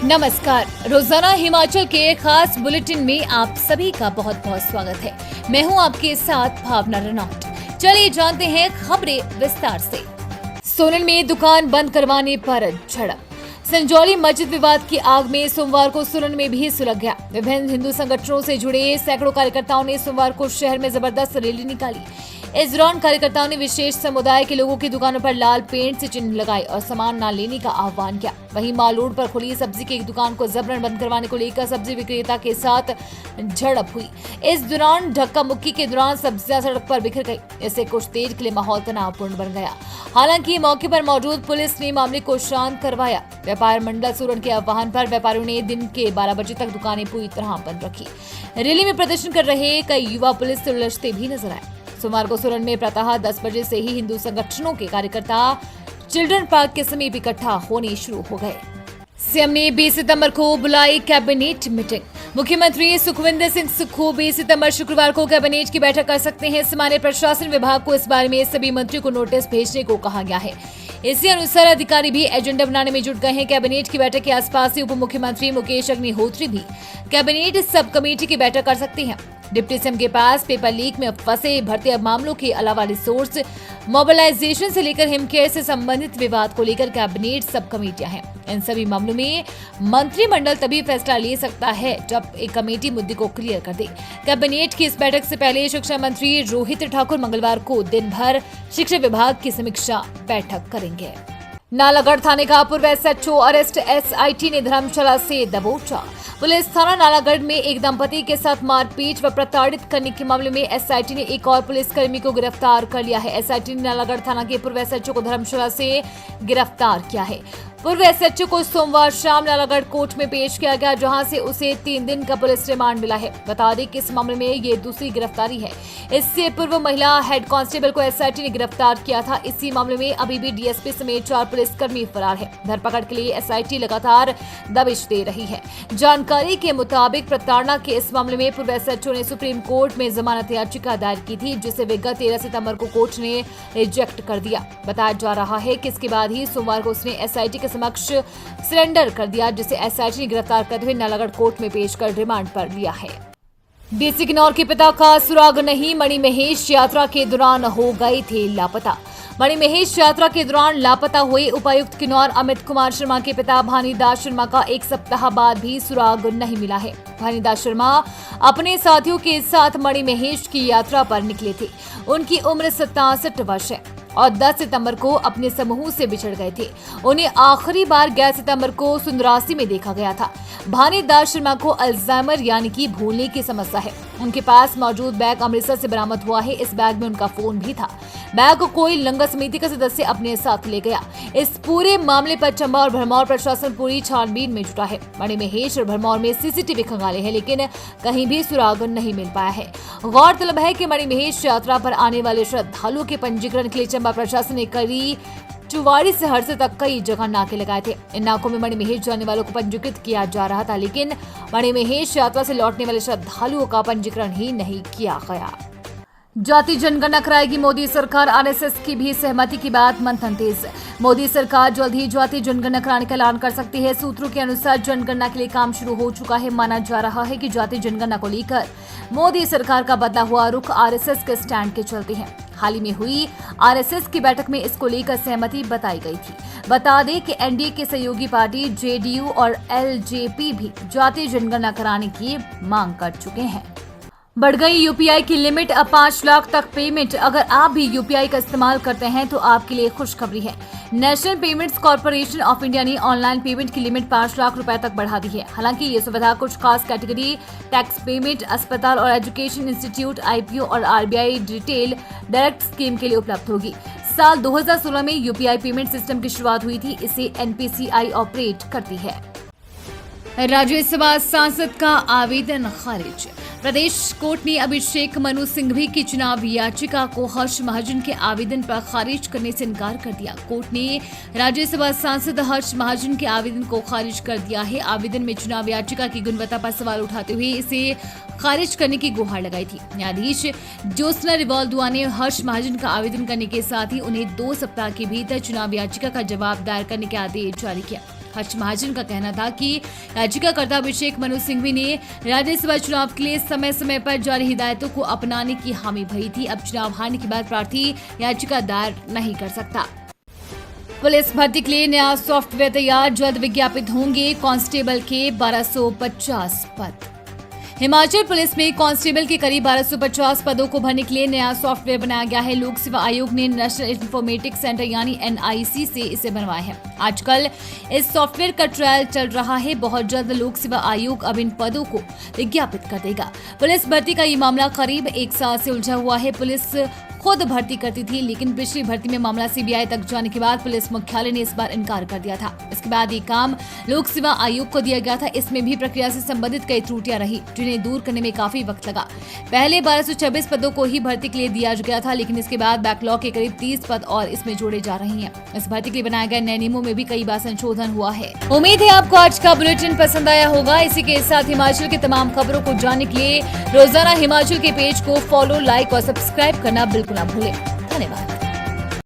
नमस्कार। रोजाना हिमाचल के खास बुलेटिन में आप सभी का बहुत बहुत स्वागत है। मैं हूं आपके साथ भावना रनौट। चलिए जानते हैं खबरें विस्तार से। सोलन में दुकान बंद करवाने पर झड़प। संजौली मस्जिद विवाद की आग में सोमवार को सोलन में भी सुलग गया। विभिन्न हिंदू संगठनों से जुड़े सैकड़ों कार्यकर्ताओं ने सोमवार को शहर में जबरदस्त रैली निकाली। इस दौरान कार्यकर्ताओं ने विशेष समुदाय के लोगों की दुकानों पर लाल पेंट से चिन्ह लगाए और सामान न लेने का आह्वान किया। वहीं माल रोड पर खुली सब्जी की एक दुकान को जबरन बंद करवाने को लेकर सब्जी विक्रेता के साथ झड़प हुई। इस दौरान धक्का मुक्की के दौरान सब्जियां सड़क पर बिखर गई। इससे कुछ देर के लिए माहौल तनावपूर्ण बन गया। हालांकि मौके पर मौजूद पुलिस ने मामले को शांत करवाया। व्यापार मंडल सोलन के आह्वान पर व्यापारियों ने दिन के 12 बजे तक दुकानें पूरी तरह बंद रखी। रैली में प्रदर्शन कर रहे कई युवा पुलिस से उलझते भी नजर आए। सोमवार को सोलन में प्रातः 10 बजे से ही हिंदू संगठनों के कार्यकर्ता चिल्ड्रन पार्क के समीप इकट्ठा होने शुरू हो गए। सीएम ने 20 सितंबर को बुलाई कैबिनेट मीटिंग। मुख्यमंत्री सुखविंदर सिंह सुक्खू 20 सितंबर शुक्रवार को कैबिनेट की बैठक कर सकते हैं। सामान्य प्रशासन विभाग को इस बारे में सभी मंत्रियों को नोटिस भेजने को कहा गया है। इसी अनुसार अधिकारी भी एजेंडा बनाने में जुट गए हैं। कैबिनेट की बैठक के आसपास ही उप मुख्यमंत्री मुकेश अग्निहोत्री भी कैबिनेट सब कमेटी की बैठक कर सकते हैं। डिप्टी सीएम के पास पेपर लीक में फंसे भर्ती मामलों के अलावा रिसोर्स मोबिलाइजेशन से लेकर हिमकेयर से संबंधित विवाद को लेकर कैबिनेट सब कमेटियां हैं। इन सभी मामलों में मंत्रिमंडल तभी फैसला ले सकता है जब एक कमेटी मुद्दे को क्लियर कर दे। कैबिनेट की इस बैठक से पहले शिक्षा मंत्री रोहित ठाकुर मंगलवार को दिन भर शिक्षा विभाग की समीक्षा बैठक करेंगे। नालागढ़ थाने का पूर्व एसएचओ अरेस्ट। एसआईटी ने धर्मशाला से दबोचा। पुलिस थाना नालागढ़ में एक दंपति के साथ मारपीट व प्रताड़ित करने के मामले में एसआईटी ने एक और पुलिसकर्मी को गिरफ्तार कर लिया है। एसआईटी ने नालागढ़ थाना के पूर्व एसएचओ को धर्मशाला से गिरफ्तार किया है। पूर्व एसएचओ को सोमवार शाम नालागढ़ कोर्ट में पेश किया गया, जहां से उसे 3 दिन का पुलिस रिमांड मिला है। बता दें कि इस मामले में ये दूसरी गिरफ्तारी है। इससे पूर्व महिला हेड कांस्टेबल को एसआईटी ने गिरफ्तार किया था। इसी मामले में अभी भी डीएसपी समेत 4 पुलिसकर्मी फरार है। धरपकड़ के लिए एसआईटी लगातार दबिश दे रही है। जानकारी के मुताबिक प्रताड़ना के इस मामले में पूर्व एसएचओ ने सुप्रीम कोर्ट में जमानत याचिका दायर की थी, जिसे विगत 13 सितंबर को कोर्ट ने रिजेक्ट कर दिया। बताया जा रहा है कि इसके बाद ही सोमवार को उसने एसआईटी के समक्ष सरेंडर कर दिया, जिसे एसआईटी ने गिरफ्तार करते हुए नालागढ़ कोर्ट में पेश कर रिमांड पर लिया है। डीसी किन्नौर के पिता का सुराग नहीं। मणिमहेश यात्रा के दौरान हो गए थे लापता। मणिमहेश यात्रा के दौरान लापता हुए उपायुक्त किन्नौर अमित कुमार शर्मा के पिता भानीदास शर्मा का 1 सप्ताह बाद भी सुराग नहीं मिला है। भानीदास शर्मा अपने साथियों के साथ मणिमहेश की यात्रा पर निकले थे। उनकी उम्र 67 वर्ष है और 10 सितंबर को अपने समूह से बिछड़ गए थे। उन्हें आखिरी बार 11 सितंबर को सुंदरासी में देखा गया था। भानीदास शर्मा को अल्जाइमर यानी कि भूलने की समस्या है। उनके पास मौजूद बैग अमृतसर से बरामद हुआ है। इस बैग में उनका फोन भी था। बैग को कोई लंगर समिति का सदस्य अपने साथ ले गया। इस पूरे मामले पर चंबा और भरमौर प्रशासन पूरी छानबीन में जुटा है। मणिमहेश और भरमौर में सीसीटीवी खंगाले हैं, लेकिन कहीं भी सुराग नहीं मिल पाया है। गौरतलब है कि मणिमहेश यात्रा पर आने वाले श्रद्धालुओं के पंजीकरण के लिए चंबा प्रशासन ने करी चुवाड़ी से हरसे तक कई जगह नाके लगाए थे। इन नाकों में मणिमहेश जाने वालों को पंजीकृत किया जा रहा था, लेकिन मणिमहेश यात्रा से लौटने वाले श्रद्धालुओं का पंजीकरण ही नहीं किया गया। जाति जनगणना कराएगी मोदी सरकार। आरएसएस की भी सहमति के बाद मंथन तेज। मोदी सरकार जल्द ही जाति जनगणना कराने का ऐलान कर सकती है। सूत्रों के अनुसार जनगणना के लिए काम शुरू हो चुका है। माना जा रहा है कि जाति जनगणना को लेकर मोदी सरकार का बदला हुआ रुख आरएसएस के स्टैंड के चलते हैं। हाल ही में हुई आरएसएस की बैठक में इसको लेकर सहमति बताई गई थी। बता दें कि एनडीए के सहयोगी पार्टी जेडीयू और एलजेपी भी जाति जनगणना कराने की मांग कर चुके हैं। बढ़ गई यूपीआई की लिमिट। अब 5 लाख तक पेमेंट। अगर आप भी यूपीआई का इस्तेमाल करते हैं तो आपके लिए खुशखबरी है। National payments corporation of India ने ऑनलाइन पेमेंट की लिमिट 5 लाख रुपए तक बढ़ा दी है। हालांकि ये सुविधा कुछ खास कैटेगरी, टैक्स पेमेंट, अस्पताल और एजुकेशन इंस्टीट्यूट, आईपीओ और आरबीआई रिटेल डायरेक्ट स्कीम के लिए उपलब्ध होगी। साल 2016 में यूपीआई पेमेंट सिस्टम की शुरुआत हुई थी। इसे एनपीसीआई ऑपरेट करती है। राज्यसभा सांसद का आवेदन खारिज। प्रदेश कोर्ट ने अभिषेक मनु सिंघवी की चुनाव याचिका को हर्ष महाजन के आवेदन पर खारिज करने से इनकार कर दिया। कोर्ट ने राज्यसभा सांसद हर्ष महाजन के आवेदन को खारिज कर दिया है। आवेदन में चुनाव याचिका की गुणवत्ता पर सवाल उठाते हुए इसे खारिज करने की गुहार लगाई थी। न्यायाधीश ज्योत्सना रिवाल दुआ ने हर्ष महाजन का आवेदन करने के साथ ही उन्हें 2 सप्ताह के भीतर चुनाव याचिका का जवाब दायर करने के आदेश जारी किया। हर्ष महाजन का कहना था कि याचिकाकर्ता अभिषेक मनु सिंघवी ने राज्यसभा चुनाव के लिए समय समय पर जारी हिदायतों को अपनाने की हामी भरी थी। अब चुनाव हारने के बाद प्रार्थी याचिका दायर नहीं कर सकता। पुलिस भर्ती के लिए नया सॉफ्टवेयर तैयार, जल्द विज्ञापित होंगे कांस्टेबल के 1250 पद। हिमाचल पुलिस में कांस्टेबल के करीब 1250 पदों को भरने के लिए नया सॉफ्टवेयर बनाया गया है। लोक सेवा आयोग ने नेशनल इंफॉर्मेटिक्स सेंटर यानी NIC से इसे बनवाया है। आजकल इस सॉफ्टवेयर का ट्रायल चल रहा है। बहुत जल्द लोक सेवा आयोग अब इन पदों को विज्ञापित कर देगा। पुलिस भर्ती का ये मामला करीब 1 साल से उलझा हुआ है। पुलिस खुद भर्ती करती थी, लेकिन पिछली भर्ती में मामला CBI तक जाने के बाद पुलिस मुख्यालय ने इस बार इनकार कर दिया था। इसके बाद ये काम लोक सेवा आयोग को दिया गया था। इसमें भी प्रक्रिया से संबंधित कई त्रुटियां रही, जिन्हें दूर करने में काफी वक्त लगा। पहले 1226 पदों को ही भर्ती के लिए दिया गया था, लेकिन इसके बाद बैकलॉग के करीब 30 पद और इसमें जोड़े जा रहे हैं। इस भर्ती के लिए बनाए गए नए नियमों में भी कई बार संशोधन हुआ है। उम्मीद है आपको आज का बुलेटिन पसंद आया होगा। इसी के साथ हिमाचल की तमाम खबरों को जानने के लिए रोजाना हिमाचल के पेज को फॉलो, लाइक और सब्सक्राइब करना बिल्कुल न भूलें। धन्यवाद।